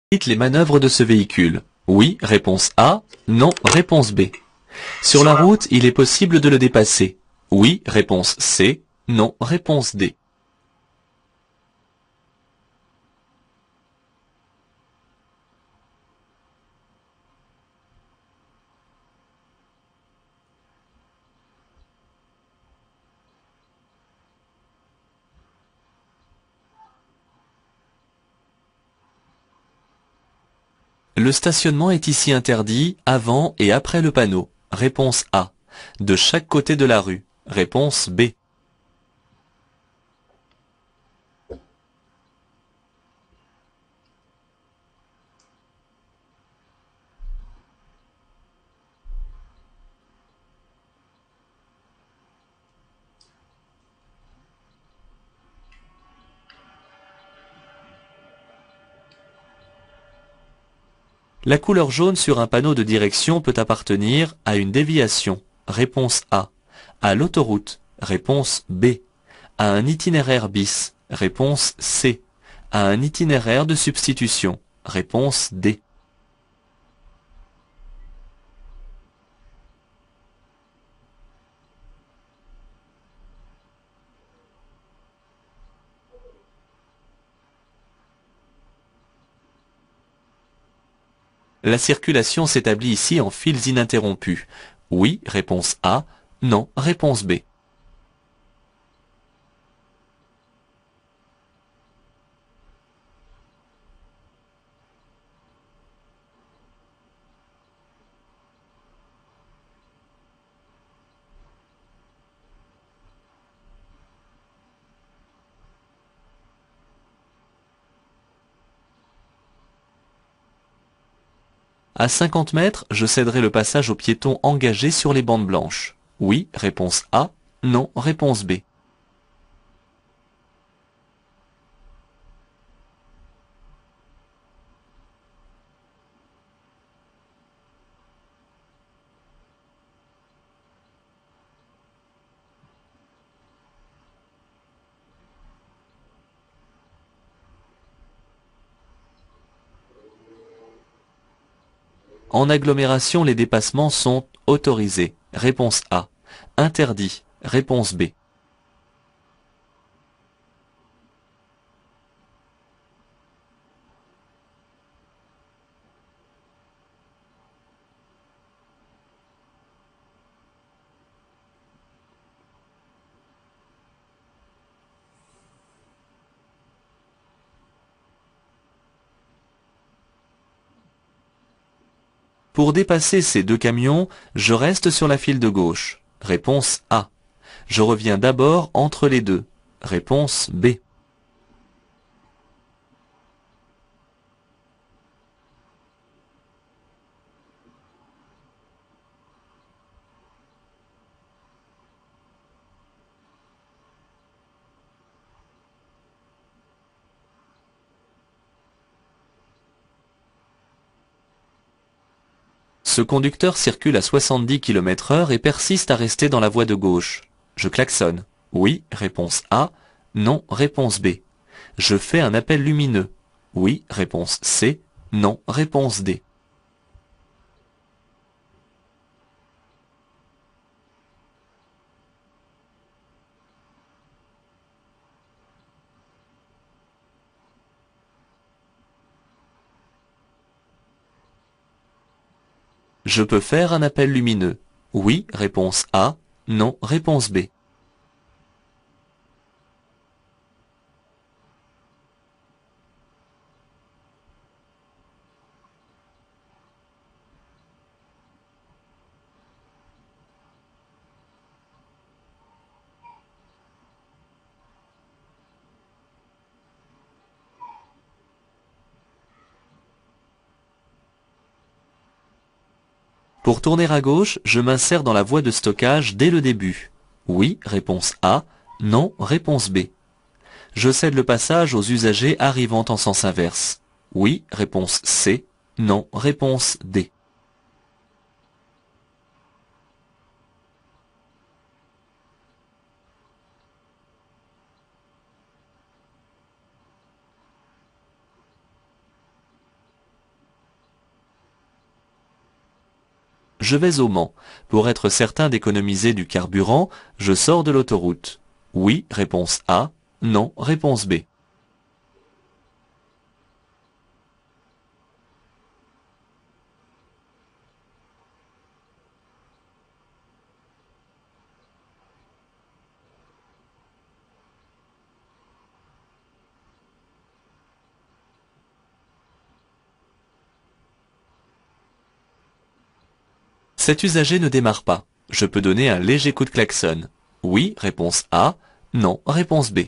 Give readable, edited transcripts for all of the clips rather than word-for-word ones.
Les manœuvres de ce véhicule. Oui, réponse A. Non, réponse B. Sur la route, il est possible de le dépasser. Oui, réponse C. Non, réponse D. Le stationnement est ici interdit avant et après le panneau. Réponse A. De chaque côté de la rue. Réponse B. La couleur jaune sur un panneau de direction peut appartenir à une déviation. Réponse A. À l'autoroute. Réponse B. À un itinéraire bis. Réponse C. À un itinéraire de substitution. Réponse D. La circulation s'établit ici en fils ininterrompus. Oui, réponse A. Non, réponse B. À 50 mètres, je céderai le passage aux piétons engagés sur les bandes blanches. Oui, réponse A. Non, réponse B. En agglomération, les dépassements sont autorisés. Réponse A. Interdit. Réponse B. Pour dépasser ces deux camions, je reste sur la file de gauche. Réponse A. Je reviens d'abord entre les deux. Réponse B. Ce conducteur circule à 70 km/h et persiste à rester dans la voie de gauche. Je klaxonne. Oui, réponse A. Non, réponse B. Je fais un appel lumineux. Oui, réponse C. Non, réponse D. Je peux faire un appel lumineux. Oui, réponse A. Non, réponse B. Pour tourner à gauche, je m'insère dans la voie de stockage dès le début. Oui, réponse A. Non, réponse B. Je cède le passage aux usagers arrivant en sens inverse. Oui, réponse C. Non, réponse D. Je vais au Mans. Pour être certain d'économiser du carburant, je sors de l'autoroute. Oui, réponse A. Non, réponse B. Cet usager ne démarre pas. Je peux donner un léger coup de klaxon. Oui, réponse A. Non, réponse B.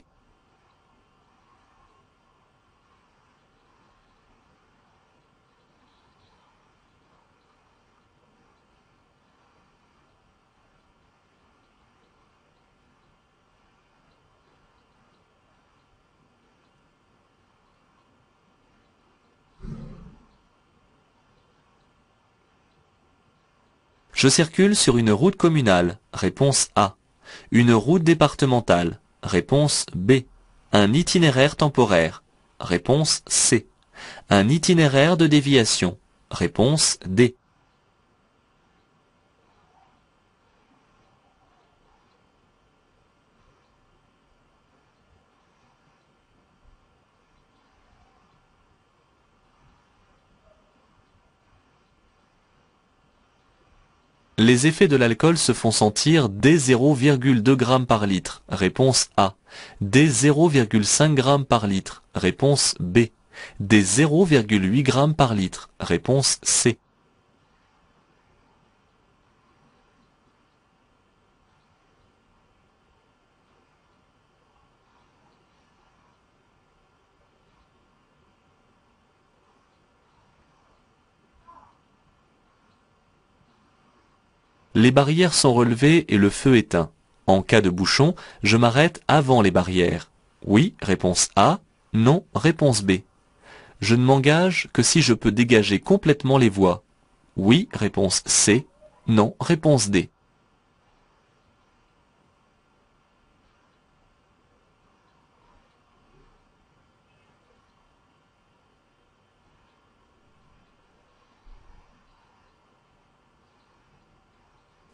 Je circule sur une route communale. Réponse A. Une route départementale. Réponse B. Un itinéraire temporaire. Réponse C. Un itinéraire de déviation. Réponse D. Les effets de l'alcool se font sentir dès 0,2 g par litre. Réponse A. Dès 0,5 g par litre. Réponse B. Dès 0,8 g par litre. Réponse C. Les barrières sont relevées et le feu éteint. En cas de bouchon, je m'arrête avant les barrières. Oui, réponse A. Non, réponse B. Je ne m'engage que si je peux dégager complètement les voies. Oui, réponse C. Non, réponse D.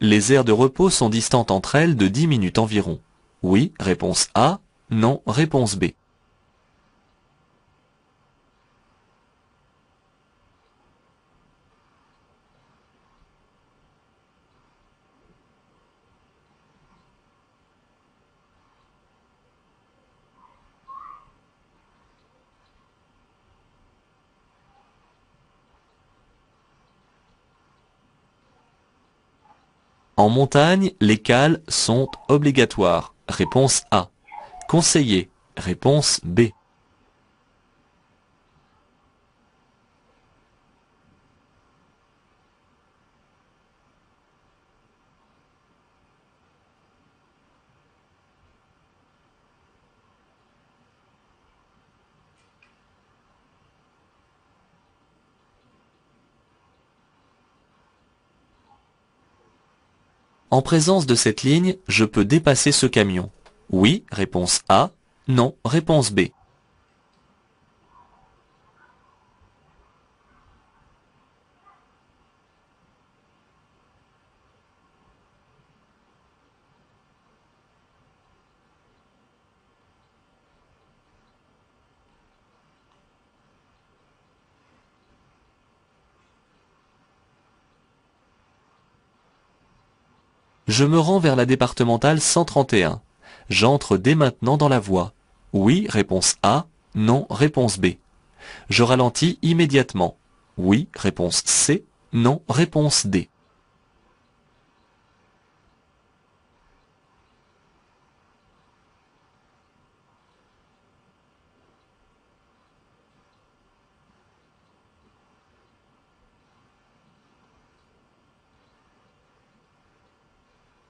Les aires de repos sont distantes entre elles de 10 minutes environ. Oui, réponse A. Non, réponse B. En montagne, les cales sont obligatoires. Réponse A. Conseillé. Réponse B. En présence de cette ligne, je peux dépasser ce camion. Oui, réponse A. Non, réponse B. Je me rends vers la départementale 131. J'entre dès maintenant dans la voie. Oui, réponse A. Non, réponse B. Je ralentis immédiatement. Oui, réponse C. Non, réponse D.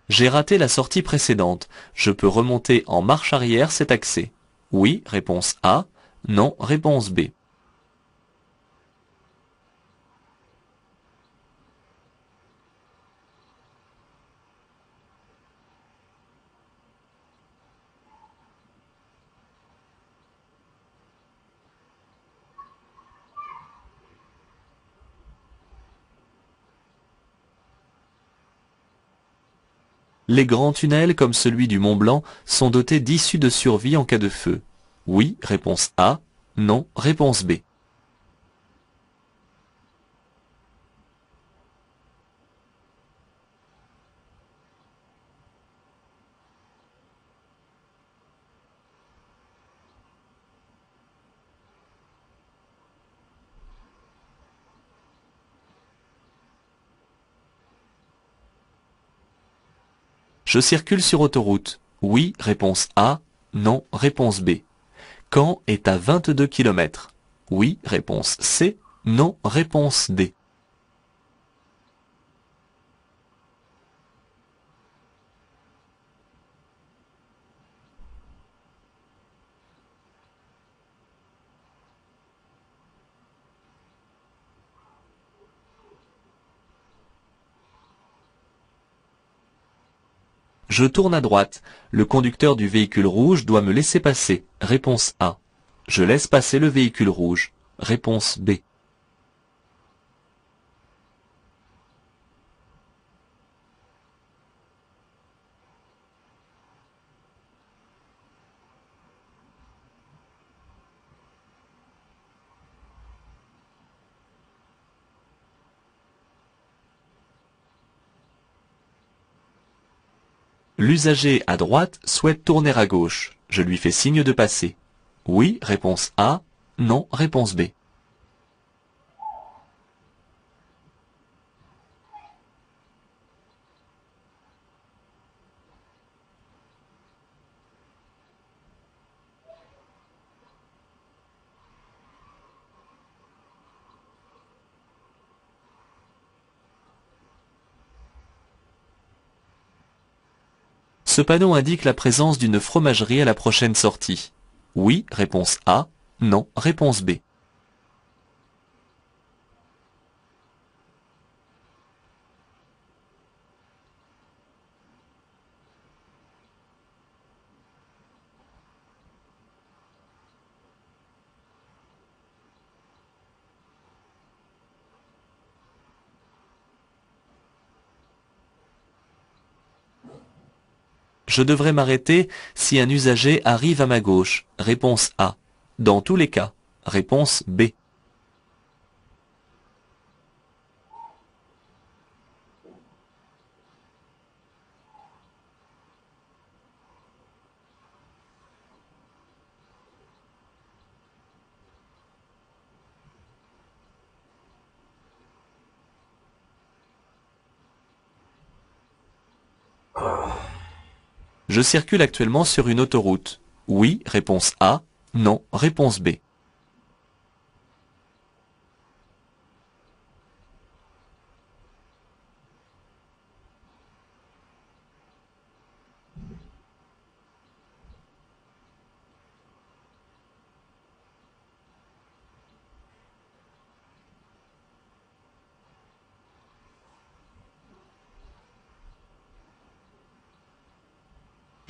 J'ai raté la sortie précédente. Je peux remonter en marche arrière cet accès. Oui, réponse A. Non, réponse B. Les grands tunnels comme celui du Mont Blanc sont dotés d'issues de survie en cas de feu. Oui, réponse A. Non, réponse B. Je circule sur autoroute. Oui, réponse A. Non, réponse B. Caen est à 22 km. Oui, réponse C. Non, réponse D. Je tourne à droite. Le conducteur du véhicule rouge doit me laisser passer. Réponse A. Je laisse passer le véhicule rouge. Réponse B. L'usager à droite souhaite tourner à gauche. Je lui fais signe de passer. Oui, réponse A. Non, réponse B. Ce panneau indique la présence d'une fromagerie à la prochaine sortie. Oui, réponse A. Non, réponse B. Je devrais m'arrêter si un usager arrive à ma gauche. Réponse A. Dans tous les cas. Réponse B. Je circule actuellement sur une autoroute. Oui, réponse A. Non, réponse B.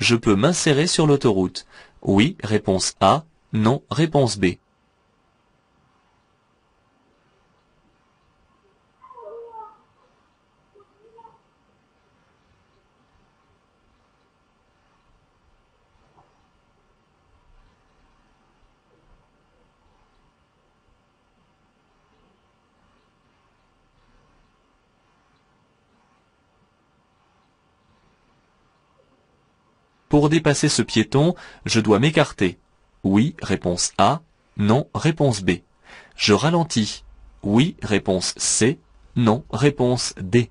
Je peux m'insérer sur l'autoroute. Oui, réponse A. Non, réponse B. Pour dépasser ce piéton, je dois m'écarter. Oui, réponse A. Non, réponse B. Je ralentis. Oui, réponse C. Non, réponse D.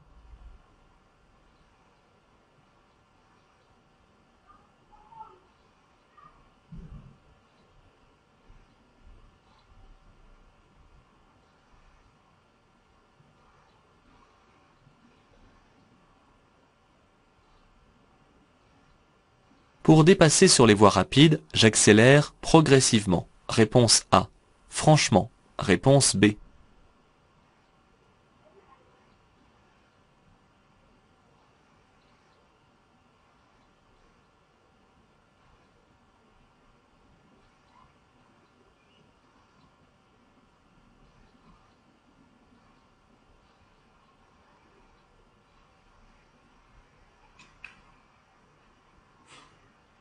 Pour dépasser sur les voies rapides, j'accélère progressivement. Réponse A. Franchement. Réponse B.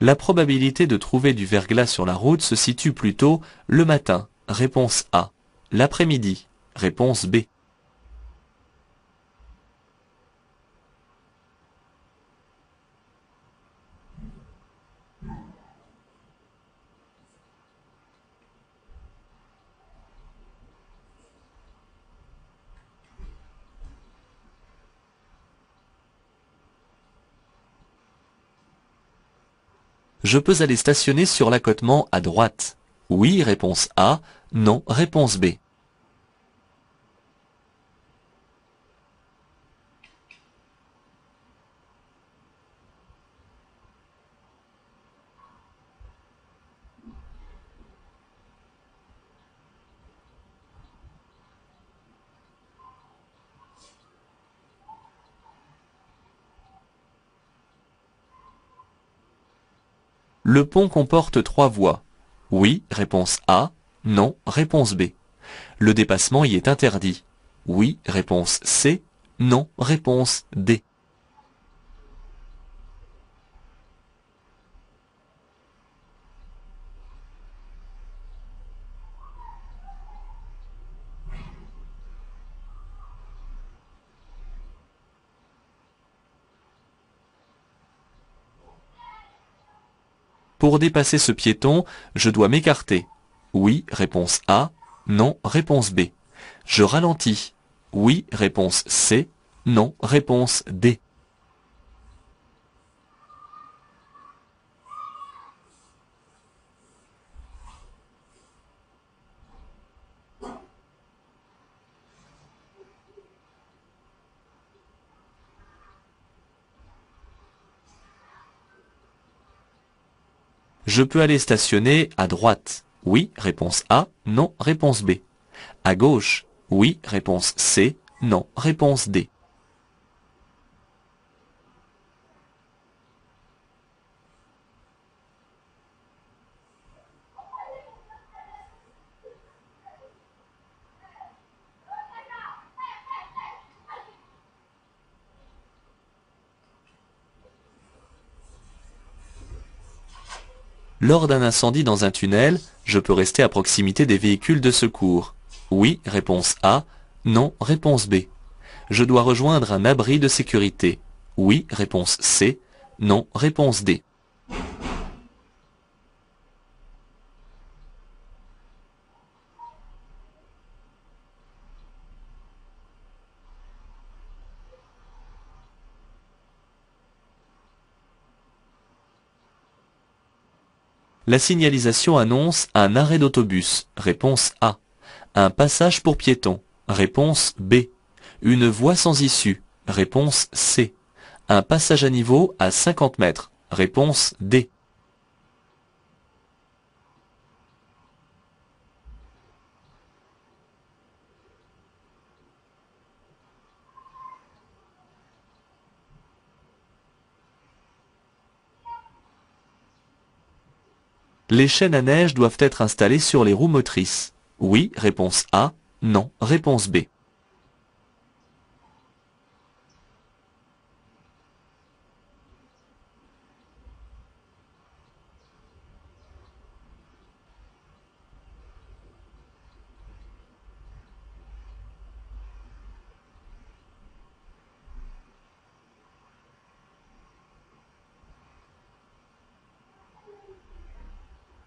La probabilité de trouver du verglas sur la route se situe plutôt le matin, réponse A. L'après-midi, réponse B. Je peux aller stationner sur l'accotement à droite. Oui, réponse A. Non, réponse B. Le pont comporte 3 voies. Oui, réponse A. Non, réponse B. Le dépassement y est interdit. Oui, réponse C. Non, réponse D. Pour dépasser ce piéton, je dois m'écarter. Oui, réponse A. Non, réponse B. Je ralentis. Oui, réponse C. Non, réponse D. Je peux aller stationner à droite. Oui, réponse A. Non, réponse B. À gauche. Oui, réponse C. Non, réponse D. Lors d'un incendie dans un tunnel, je peux rester à proximité des véhicules de secours. Oui, réponse A. Non, réponse B. Je dois rejoindre un abri de sécurité. Oui, réponse C. Non, réponse D. La signalisation annonce un arrêt d'autobus. Réponse A. Un passage pour piétons. Réponse B. Une voie sans issue. Réponse C. Un passage à niveau à 50 mètres. Réponse D. Les chaînes à neige doivent être installées sur les roues motrices. Oui, réponse A. Non, réponse B.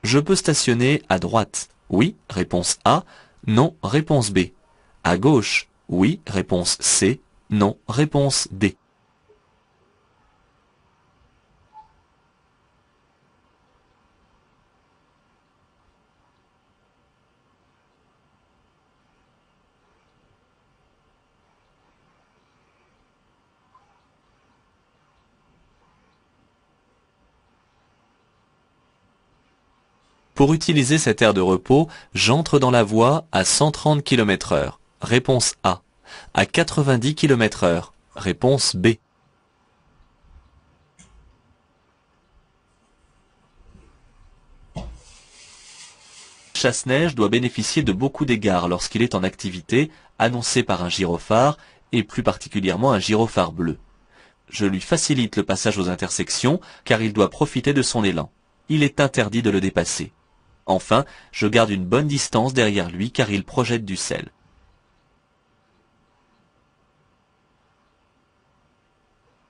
Je peux stationner à droite. Oui, réponse A. Non, réponse B. À gauche. Oui, réponse C. Non, réponse D. Pour utiliser cette aire de repos, j'entre dans la voie à 130 km/h. Réponse A. À 90 km/h. Réponse B. Le chasse-neige doit bénéficier de beaucoup d'égards lorsqu'il est en activité, annoncé par un gyrophare, et plus particulièrement un gyrophare bleu. Je lui facilite le passage aux intersections car il doit profiter de son élan. Il est interdit de le dépasser. Enfin, je garde une bonne distance derrière lui car il projette du sel.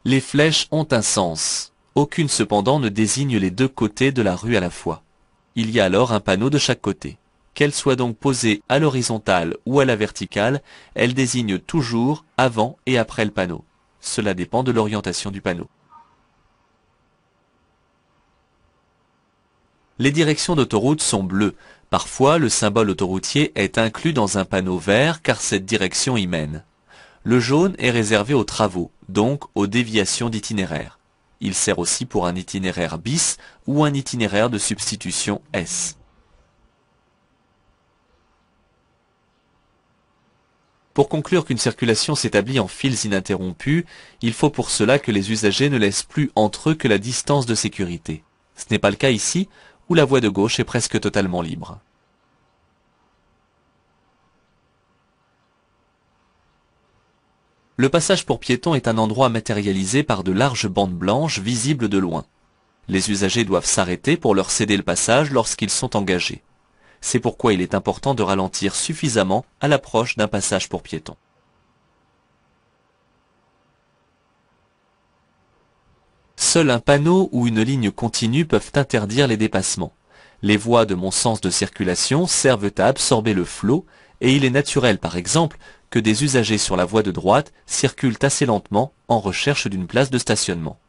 Les flèches ont un sens. Aucune cependant ne désigne les deux côtés de la rue à la fois. Il y a alors un panneau de chaque côté. Qu'elle soit donc posée à l'horizontale ou à la verticale, elle désigne toujours avant et après le panneau. Cela dépend de l'orientation du panneau. Les directions d'autoroute sont bleues. Parfois, le symbole autoroutier est inclus dans un panneau vert car cette direction y mène. Le jaune est réservé aux travaux, donc aux déviations d'itinéraire. Il sert aussi pour un itinéraire bis ou un itinéraire de substitution S. Pour conclure qu'une circulation s'établit en fils ininterrompus, il faut pour cela que les usagers ne laissent plus entre eux que la distance de sécurité. Ce n'est pas le cas ici, où la voie de gauche est presque totalement libre. Le passage pour piétons est un endroit matérialisé par de larges bandes blanches visibles de loin. Les usagers doivent s'arrêter pour leur céder le passage lorsqu'ils sont engagés. C'est pourquoi il est important de ralentir suffisamment à l'approche d'un passage pour piétons. Seul un panneau ou une ligne continue peuvent interdire les dépassements. Les voies de mon sens de circulation servent à absorber le flot et il est naturel par exemple que des usagers sur la voie de droite circulent assez lentement en recherche d'une place de stationnement.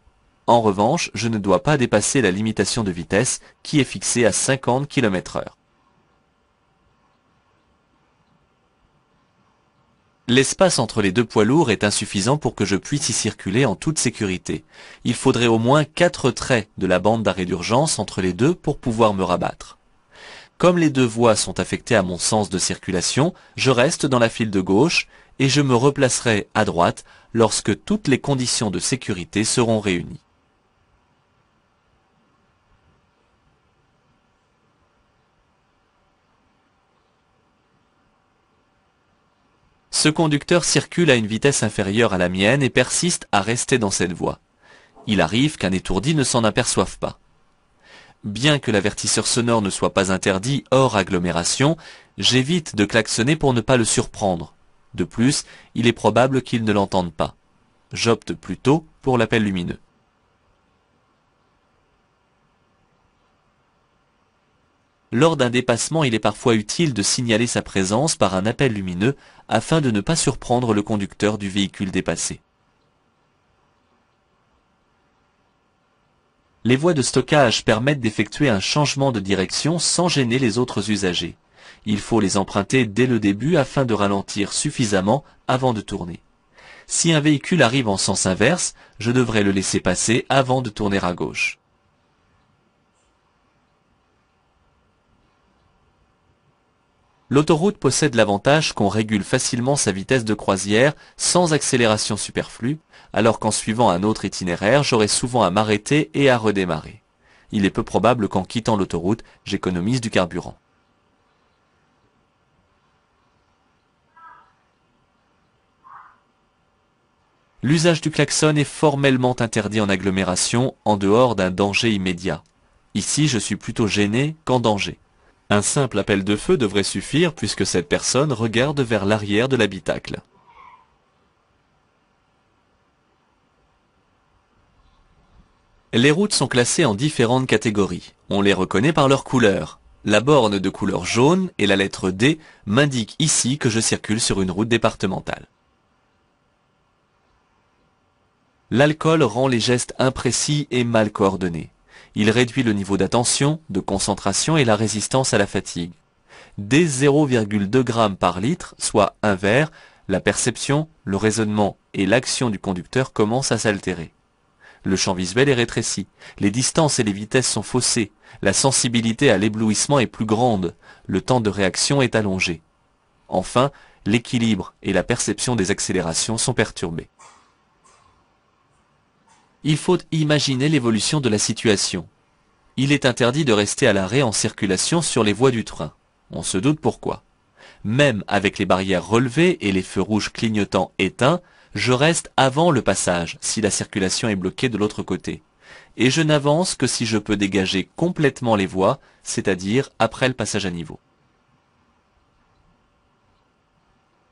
En revanche, je ne dois pas dépasser la limitation de vitesse qui est fixée à 50 km/h. L'espace entre les deux poids lourds est insuffisant pour que je puisse y circuler en toute sécurité. Il faudrait au moins 4 traits de la bande d'arrêt d'urgence entre les deux pour pouvoir me rabattre. Comme les deux voies sont affectées à mon sens de circulation, je reste dans la file de gauche et je me replacerai à droite lorsque toutes les conditions de sécurité seront réunies. Ce conducteur circule à une vitesse inférieure à la mienne et persiste à rester dans cette voie. Il arrive qu'un étourdi ne s'en aperçoive pas. Bien que l'avertisseur sonore ne soit pas interdit hors agglomération, j'évite de klaxonner pour ne pas le surprendre. De plus, il est probable qu'il ne l'entende pas. J'opte plutôt pour l'appel lumineux. Lors d'un dépassement, il est parfois utile de signaler sa présence par un appel lumineux afin de ne pas surprendre le conducteur du véhicule dépassé. Les voies de stockage permettent d'effectuer un changement de direction sans gêner les autres usagers. Il faut les emprunter dès le début afin de ralentir suffisamment avant de tourner. Si un véhicule arrive en sens inverse, je devrais le laisser passer avant de tourner à gauche. L'autoroute possède l'avantage qu'on régule facilement sa vitesse de croisière sans accélération superflue, alors qu'en suivant un autre itinéraire, j'aurai souvent à m'arrêter et à redémarrer. Il est peu probable qu'en quittant l'autoroute, j'économise du carburant. L'usage du klaxon est formellement interdit en agglomération en dehors d'un danger immédiat. Ici, je suis plutôt gêné qu'en danger. Un simple appel de feu devrait suffire puisque cette personne regarde vers l'arrière de l'habitacle. Les routes sont classées en différentes catégories. On les reconnaît par leur couleur. La borne de couleur jaune et la lettre D m'indiquent ici que je circule sur une route départementale. L'alcool rend les gestes imprécis et mal coordonnés. Il réduit le niveau d'attention, de concentration et la résistance à la fatigue. Dès 0,2 g par litre, soit un verre, la perception, le raisonnement et l'action du conducteur commencent à s'altérer. Le champ visuel est rétréci, les distances et les vitesses sont faussées, la sensibilité à l'éblouissement est plus grande, le temps de réaction est allongé. Enfin, l'équilibre et la perception des accélérations sont perturbés. Il faut imaginer l'évolution de la situation. Il est interdit de rester à l'arrêt en circulation sur les voies du train. On se doute pourquoi. Même avec les barrières relevées et les feux rouges clignotants éteints, Je reste avant le passage si la circulation est bloquée de l'autre côté. Et je n'avance que si je peux dégager complètement les voies, c'est-à-dire après le passage à niveau.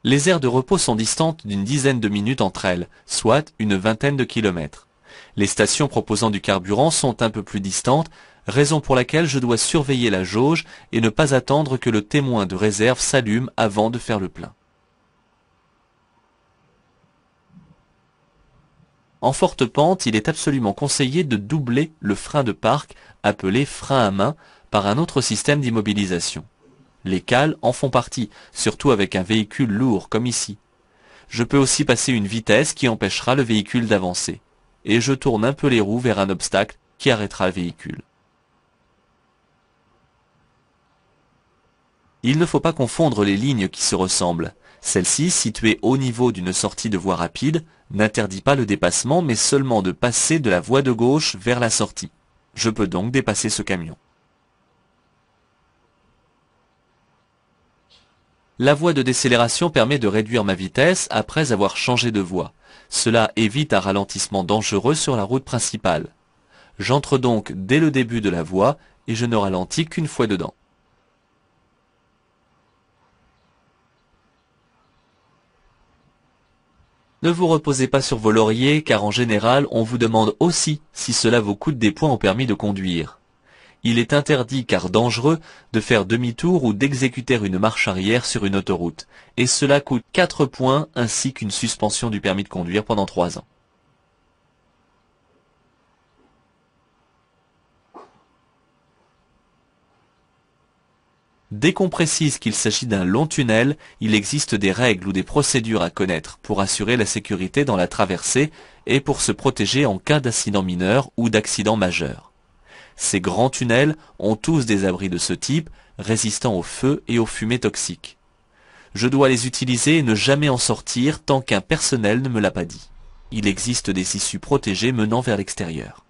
Les aires de repos sont distantes d'une dizaine de minutes entre elles, soit une vingtaine de kilomètres. Les stations proposant du carburant sont un peu plus distantes, raison pour laquelle je dois surveiller la jauge et ne pas attendre que le témoin de réserve s'allume avant de faire le plein. En forte pente, il est absolument conseillé de doubler le frein de parc, appelé frein à main, par un autre système d'immobilisation. Les cales en font partie, surtout avec un véhicule lourd comme ici. Je peux aussi passer une vitesse qui empêchera le véhicule d'avancer. Et je tourne un peu les roues vers un obstacle qui arrêtera le véhicule. Il ne faut pas confondre les lignes qui se ressemblent. Celle-ci, située au niveau d'une sortie de voie rapide, n'interdit pas le dépassement mais seulement de passer de la voie de gauche vers la sortie. Je peux donc dépasser ce camion. La voie de décélération permet de réduire ma vitesse après avoir changé de voie. Cela évite un ralentissement dangereux sur la route principale. J'entre donc dès le début de la voie et je ne ralentis qu'une fois dedans. Ne vous reposez pas sur vos lauriers car en général on vous demande aussi si cela vous coûte des points au permis de conduire. Il est interdit car dangereux de faire demi-tour ou d'exécuter une marche arrière sur une autoroute, et cela coûte 4 points ainsi qu'une suspension du permis de conduire pendant 3 ans. Dès qu'on précise qu'il s'agit d'un long tunnel, il existe des règles ou des procédures à connaître pour assurer la sécurité dans la traversée et pour se protéger en cas d'incident mineur ou d'accident majeur. Ces grands tunnels ont tous des abris de ce type, résistants au feu et aux fumées toxiques. Je dois les utiliser et ne jamais en sortir tant qu'un personnel ne me l'a pas dit. Il existe des issues protégées menant vers l'extérieur.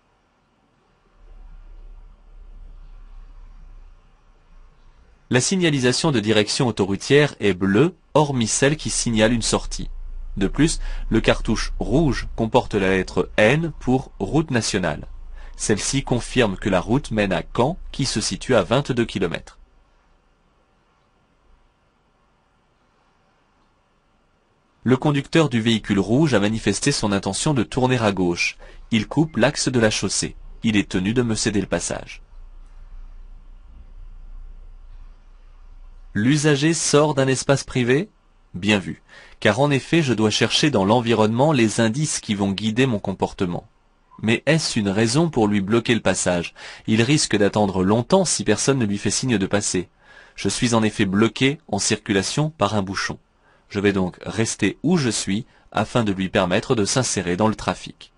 La signalisation de direction autoroutière est bleue, hormis celle qui signale une sortie. De plus, le cartouche rouge comporte la lettre N pour route nationale. Celle-ci confirme que la route mène à Caen, qui se situe à 22 km. Le conducteur du véhicule rouge a manifesté son intention de tourner à gauche. Il coupe l'axe de la chaussée. Il est tenu de me céder le passage. L'usager sort d'un espace privé? Bien vu, car en effet je dois chercher dans l'environnement les indices qui vont guider mon comportement. Mais est-ce une raison pour lui bloquer le passage? Il risque d'attendre longtemps si personne ne lui fait signe de passer. Je suis en effet bloqué en circulation par un bouchon. Je vais donc rester où je suis afin de lui permettre de s'insérer dans le trafic.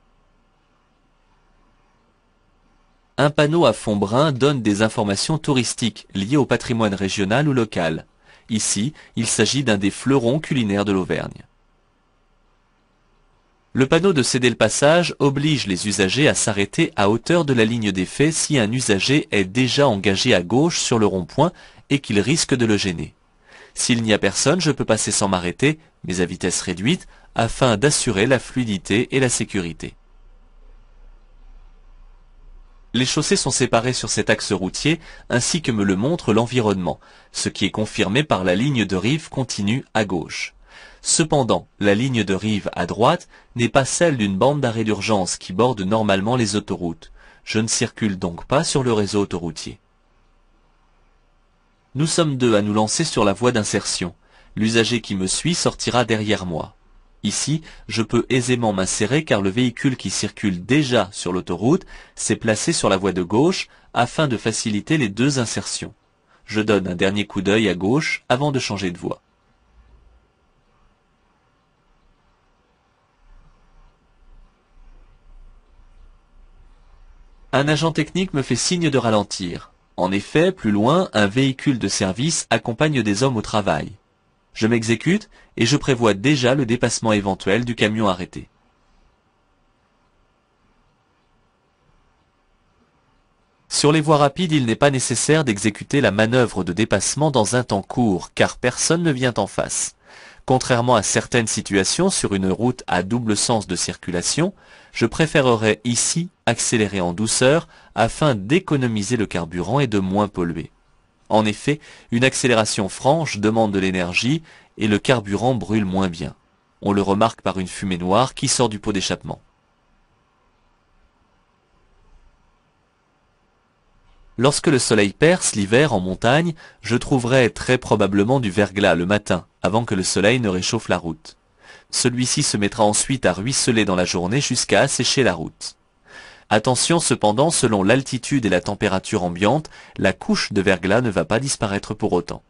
Un panneau à fond brun donne des informations touristiques liées au patrimoine régional ou local. Ici, il s'agit d'un des fleurons culinaires de l'Auvergne. Le panneau de céder le passage oblige les usagers à s'arrêter à hauteur de la ligne d'effet si un usager est déjà engagé à gauche sur le rond-point et qu'il risque de le gêner. S'il n'y a personne, je peux passer sans m'arrêter, mais à vitesse réduite, afin d'assurer la fluidité et la sécurité. Les chaussées sont séparées sur cet axe routier, ainsi que me le montre l'environnement, ce qui est confirmé par la ligne de rive continue à gauche. Cependant, la ligne de rive à droite n'est pas celle d'une bande d'arrêt d'urgence qui borde normalement les autoroutes. Je ne circule donc pas sur le réseau autoroutier. Nous sommes deux à nous lancer sur la voie d'insertion. L'usager qui me suit sortira derrière moi. Ici, je peux aisément m'insérer car le véhicule qui circule déjà sur l'autoroute s'est placé sur la voie de gauche afin de faciliter les deux insertions. Je donne un dernier coup d'œil à gauche avant de changer de voie. Un agent technique me fait signe de ralentir. En effet, plus loin, un véhicule de service accompagne des hommes au travail. Je m'exécute et je prévois déjà le dépassement éventuel du camion arrêté. Sur les voies rapides, il n'est pas nécessaire d'exécuter la manœuvre de dépassement dans un temps court, car personne ne vient en face. Contrairement à certaines situations sur une route à double sens de circulation, je préférerais ici accélérer en douceur afin d'économiser le carburant et de moins polluer. En effet, une accélération franche demande de l'énergie et le carburant brûle moins bien. On le remarque par une fumée noire qui sort du pot d'échappement. Lorsque le soleil perce l'hiver en montagne, je trouverai très probablement du verglas le matin, avant que le soleil ne réchauffe la route. Celui-ci se mettra ensuite à ruisseler dans la journée jusqu'à assécher la route. Attention cependant, selon l'altitude et la température ambiante, la couche de verglas ne va pas disparaître pour autant.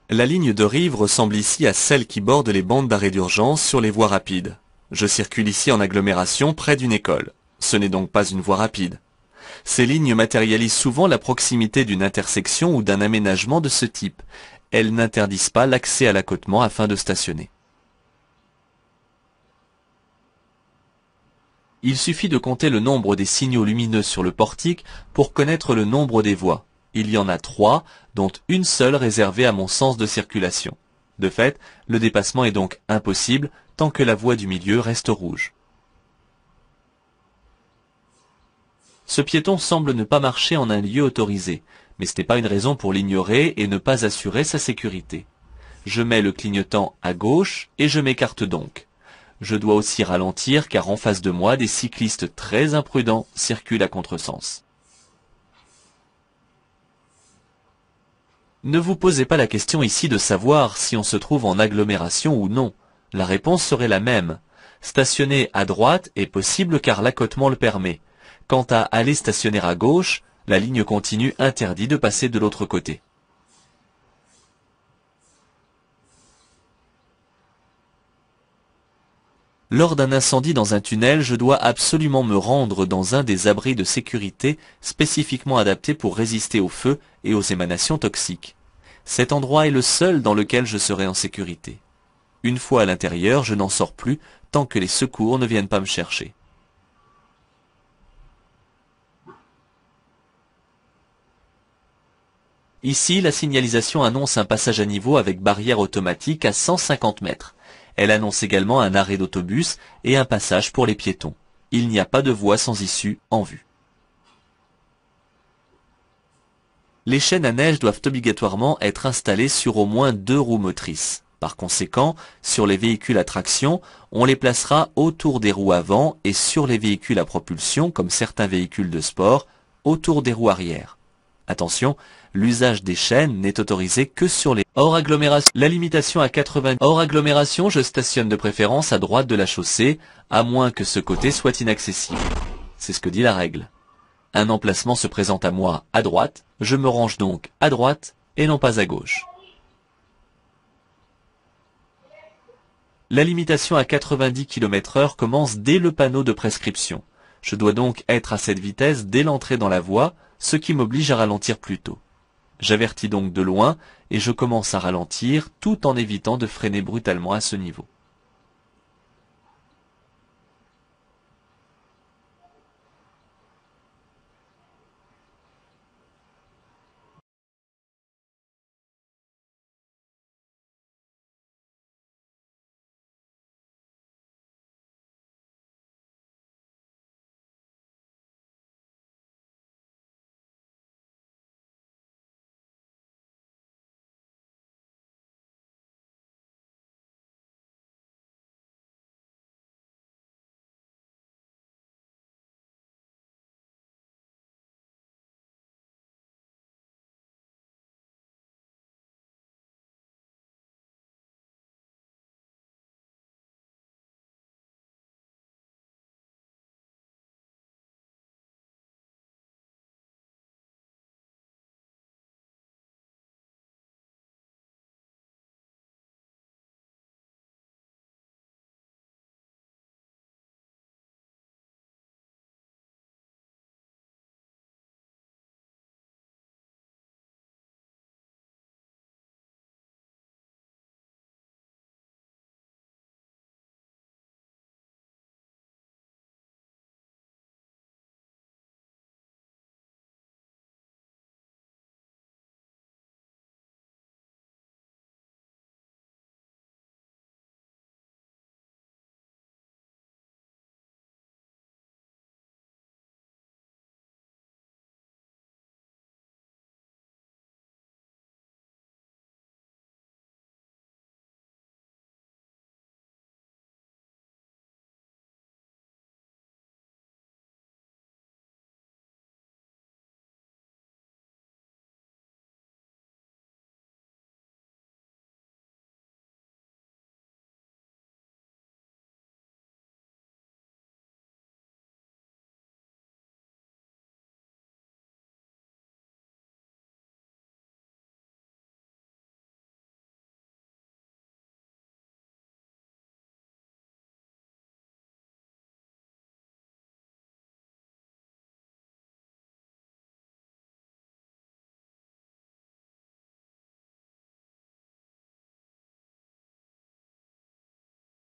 La ligne de rive ressemble ici à celle qui borde les bandes d'arrêt d'urgence sur les voies rapides. Je circule ici en agglomération près d'une école. Ce n'est donc pas une voie rapide. Ces lignes matérialisent souvent la proximité d'une intersection ou d'un aménagement de ce type. Elles n'interdisent pas l'accès à l'accotement afin de stationner. Il suffit de compter le nombre des signaux lumineux sur le portique pour connaître le nombre des voies. Il y en a 3, dont une seule réservée à mon sens de circulation. De fait, le dépassement est donc impossible tant que la voie du milieu reste rouge. Ce piéton semble ne pas marcher en un lieu autorisé, mais ce n'est pas une raison pour l'ignorer et ne pas assurer sa sécurité. Je mets le clignotant à gauche et je m'écarte donc. Je dois aussi ralentir car en face de moi, des cyclistes très imprudents circulent à contresens. Ne vous posez pas la question ici de savoir si on se trouve en agglomération ou non. La réponse serait la même. Stationner à droite est possible car l'accotement le permet. Quant à aller stationner à gauche, la ligne continue interdit de passer de l'autre côté. Lors d'un incendie dans un tunnel, je dois absolument me rendre dans un des abris de sécurité spécifiquement adaptés pour résister au feu et aux émanations toxiques. Cet endroit est le seul dans lequel je serai en sécurité. Une fois à l'intérieur, je n'en sors plus tant que les secours ne viennent pas me chercher. Ici, la signalisation annonce un passage à niveau avec barrière automatique à 150 mètres. Elle annonce également un arrêt d'autobus et un passage pour les piétons. Il n'y a pas de voie sans issue en vue. Les chaînes à neige doivent obligatoirement être installées sur au moins 2 roues motrices. Par conséquent, sur les véhicules à traction, on les placera autour des roues avant et sur les véhicules à propulsion, comme certains véhicules de sport, autour des roues arrière. Attention, l'usage des chaînes n'est autorisé que sur les hors agglomération. La limitation à 80 hors agglomération, je stationne de préférence à droite de la chaussée, à moins que ce côté soit inaccessible. C'est ce que dit la règle. Un emplacement se présente à moi à droite, je me range donc à droite et non pas à gauche. La limitation à 90 km/h commence dès le panneau de prescription. Je dois donc être à cette vitesse dès l'entrée dans la voie, ce qui m'oblige à ralentir plus tôt. J'avertis donc de loin et je commence à ralentir tout en évitant de freiner brutalement à ce niveau.